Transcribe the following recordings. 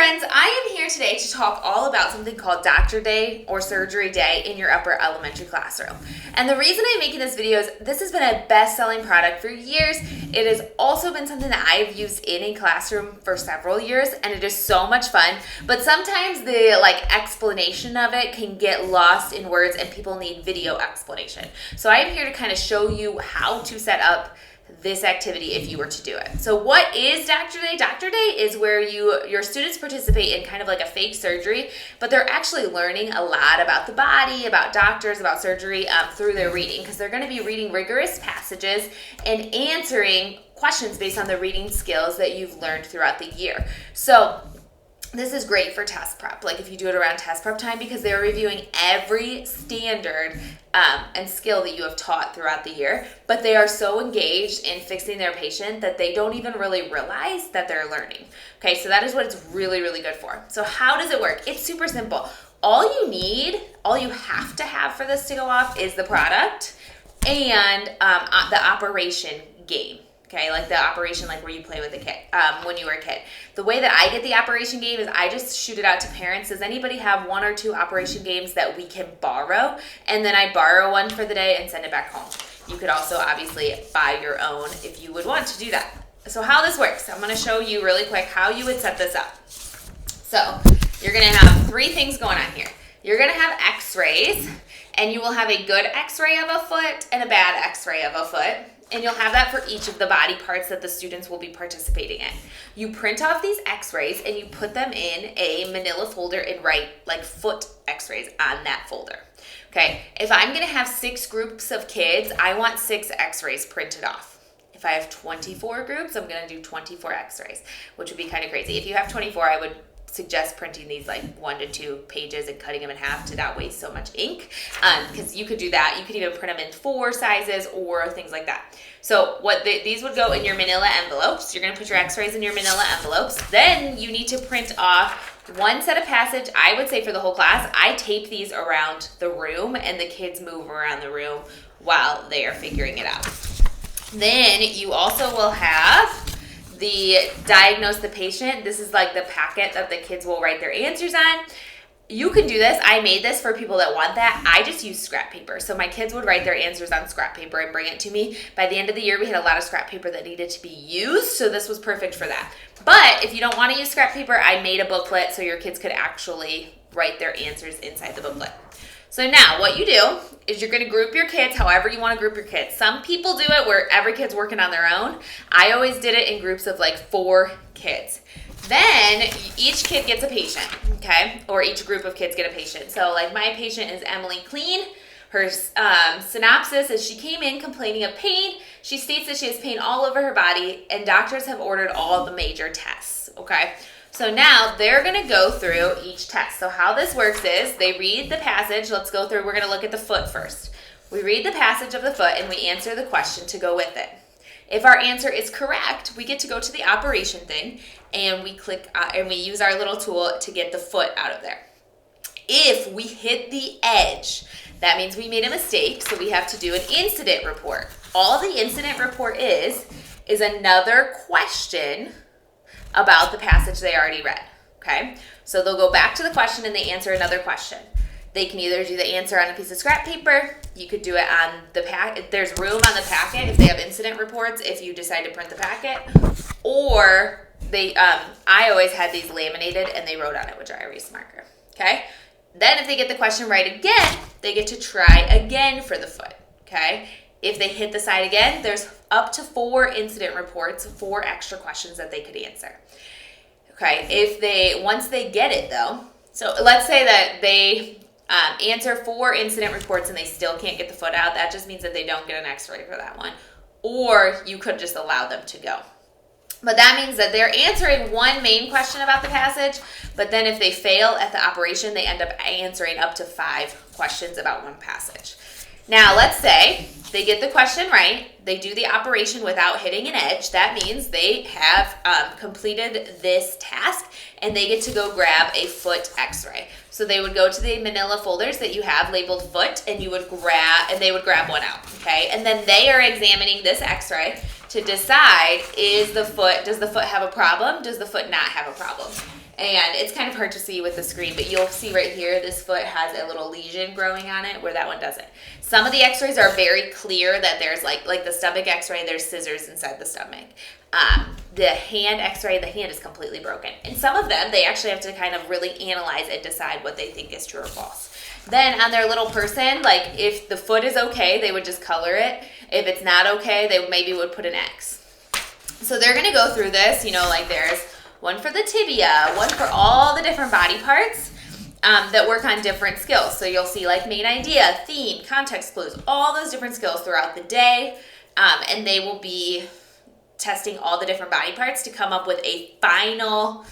friends, I am here today to talk all about something called Doctor Day or Surgery Day in your upper elementary classroom. And the reason I'm making this video is this has been a best-selling product for years. It has also been something that I've used in a classroom for several years, and it is so much fun. But sometimes the explanation of it can get lost in words and people need video explanation. So I am here to kind of show you how to set up this activity if you were to do it. So what is Doctor Day? Doctor Day is where your students participate in kind of like a fake surgery, but they're actually learning a lot about the body, about doctors, about surgery through their reading, because they're going to be reading rigorous passages and answering questions based on the reading skills that you've learned throughout the year. So this is great for test prep, like if you do it around test prep time, because they're reviewing every standard and skill that you have taught throughout the year, but they are so engaged in fixing their patient that they don't even really realize that they're learning. Okay, so that is what it's really, really good for. So how does it work? It's super simple. All you have to have for this to go off is the product and the operation game. Okay, like the operation, like where you play with a kid when you were a kid. The way that I get the operation game is I just shoot it out to parents. Does anybody have one or two operation games that we can borrow? And then I borrow one for the day and send it back home. You could also obviously buy your own if you would want to do that. So how this works, I'm going to show you really quick how you would set this up. So you're going to have three things going on here. You're going to have x-rays, and you will have a good x-ray of a foot and a bad x-ray of a foot. And you'll have that for each of the body parts that the students will be participating in. You print off these x-rays and you put them in a manila folder and write foot x-rays on that folder. Okay, if I'm gonna have 6 groups of kids, I want 6 x-rays printed off. If I have 24 groups, I'm gonna do 24 x-rays, which would be kind of crazy. If you have 24, I would suggest printing these 1 to 2 pages and cutting them in half to not waste so much ink, because you could do that. You could even print them in 4 sizes or things like that. So these would go in your manila envelopes. You're going to put your x-rays in your manila envelopes. Then you need to print off one set of passage. I would say for the whole class, I tape these around the room and the kids move around the room while they are figuring it out. Then you also will have the diagnose the patient. This is the packet that the kids will write their answers on. You can do this. I made this for people that want that. I just use scrap paper. So my kids would write their answers on scrap paper and bring it to me. By the end of the year, we had a lot of scrap paper that needed to be used, so this was perfect for that. But if you don't want to use scrap paper, I made a booklet so your kids could actually write their answers inside the booklet. So now what you do is you're going to group your kids however you want to group your kids. Some people do it where every kid's working on their own. I always did it in groups of 4 kids. Then each kid gets a patient, okay? Or each group of kids get a patient. So my patient is Emily Clean. Her synopsis is she came in complaining of pain. She states that she has pain all over her body, and doctors have ordered all the major tests, okay? So now they're going to go through each test. So how this works is they read the passage. Let's go through. We're going to look at the foot first. We read the passage of the foot and we answer the question to go with it. If our answer is correct, we get to go to the operation thing and we click and we use our little tool to get the foot out of there. If we hit the edge, that means we made a mistake, so we have to do an incident report. All the incident report is another question about the passage they already read, okay? So they'll go back to the question and they answer another question. They can either do the answer on a piece of scrap paper. You could do it on the packet. There's room on the packet if they have incident reports, if you decide to print the packet. Or I always had these laminated and they wrote on it with dry erase marker, okay? Then if they get the question right again, they get to try again for the foot, okay? If they hit the side again, there's up to 4 incident reports, 4 extra questions that they could answer. Okay, once they get it though, so let's say that they answer 4 incident reports and they still can't get the foot out, that just means that they don't get an x-ray for that one. Or you could just allow them to go. But that means that they're answering one main question about the passage, but then if they fail at the operation, they end up answering up to 5 questions about one passage. Now, let's say they get the question right, they do the operation without hitting an edge. That means they have completed this task and they get to go grab a foot x-ray. So they would go to the manila folders that you have labeled foot and they would grab one out, okay? And then they are examining this x-ray to decide does the foot have a problem? Does the foot not have a problem? And it's kind of hard to see with the screen, but you'll see right here, this foot has a little lesion growing on it where that one doesn't. Some of the x-rays are very clear that there's like the stomach x-ray, there's scissors inside the stomach. The hand x-ray, the hand is completely broken. And some of them, they actually have to kind of really analyze and decide what they think is true or false. Then on their little person, like if the foot is okay, they would just color it. If it's not okay, they maybe would put an X. So they're gonna go through this, like there's one for the tibia, one for all the different body parts that work on different skills. So you'll see like main idea, theme, context clues, all those different skills throughout the day. And they will be testing all the different body parts to come up with a final,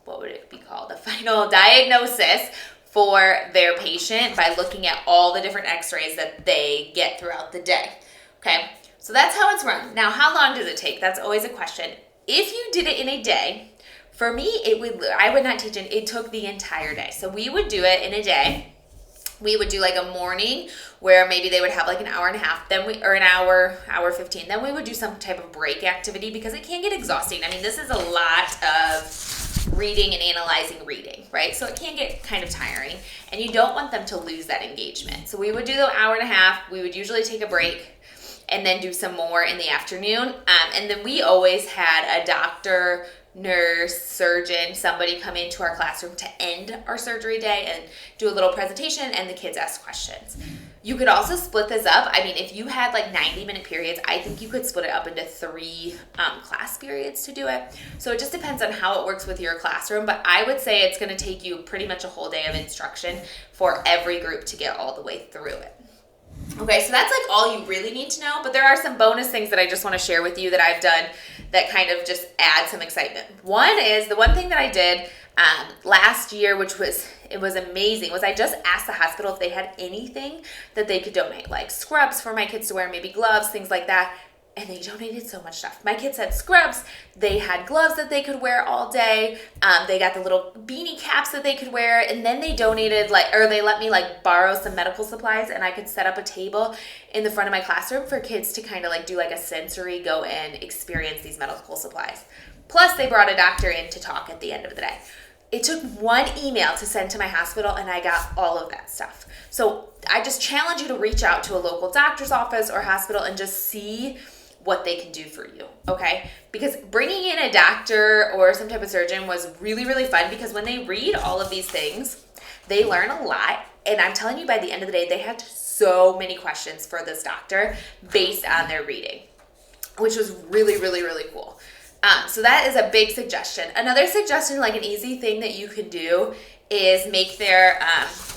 what would it be called? A final diagnosis for their patient by looking at all the different x-rays that they get throughout the day. Okay, so that's how it's run. Now, how long does it take? That's always a question. If you did it in a day, for me, I would not teach it took the entire day. So we would do it in a day. We would do like a morning where maybe they would have like an hour and a half, or an hour 15. Then we would do some type of break activity because it can get exhausting. I mean, this is a lot of reading and analyzing reading, right? So it can get kind of tiring, and you don't want them to lose that engagement. So we would do the hour and a half. We would usually take a break and then do some more in the afternoon. And then we always had a doctor, nurse, surgeon, somebody come into our classroom to end our surgery day and do a little presentation, and the kids ask questions. You could also split this up. I mean, if you had like 90-minute periods, I think you could split it up into 3 class periods to do it. So it just depends on how it works with your classroom, but I would say it's gonna take you pretty much a whole day of instruction for every group to get all the way through it. Okay, so that's like all you really need to know, but there are some bonus things that I just want to share with you that I've done that kind of just add some excitement. One is, the one thing that I did last year, which was amazing, was I just asked the hospital if they had anything that they could donate, like scrubs for my kids to wear, maybe gloves, things like that. And they donated so much stuff. My kids had scrubs, they had gloves that they could wear all day, they got the little beanie caps that they could wear, and then they donated they let me borrow some medical supplies, and I could set up a table in the front of my classroom for kids to kind of do a sensory go and experience these medical supplies. Plus they brought a doctor in to talk at the end of the day. It took one email to send to my hospital, and I got all of that stuff. So I just challenge you to reach out to a local doctor's office or hospital and just see what they can do for you, okay? Because bringing in a doctor or some type of surgeon was really, really fun, because when they read all of these things, they learn a lot. And I'm telling you, by the end of the day, they had so many questions for this doctor based on their reading, which was really, really, really cool. So that is a big suggestion. Another suggestion, like an easy thing that you could do, is make their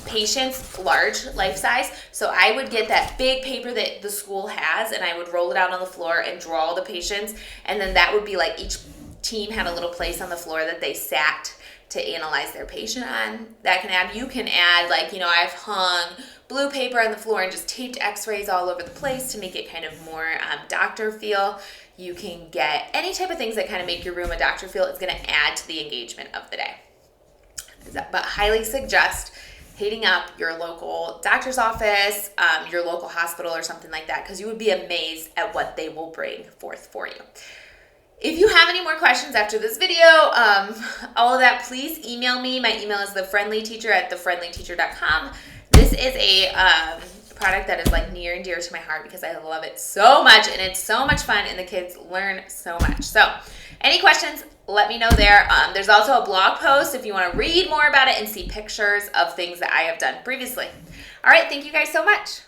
patients large, life size. So I would get that big paper that the school has, and I would roll it out on the floor and draw all the patients. And then that would be like each team had a little place on the floor that they sat to analyze their patient on. That can add, you can add I've hung blue paper on the floor and just taped x-rays all over the place to make it kind of more doctor feel. You can get any type of things that kind of make your room a doctor feel. It's going to add to the engagement of the day. But highly suggest hitting up your local doctor's office, your local hospital or something like that, because you would be amazed at what they will bring forth for you. If you have any more questions after this video, all of that, please email me. My email is thefriendlyteacher@thefriendlyteacher.com. This is a product that is near and dear to my heart because I love it so much, and it's so much fun, and the kids learn so much. So any questions, let me know there. There's also a blog post if you want to read more about it and see pictures of things that I have done previously. All right, thank you guys so much.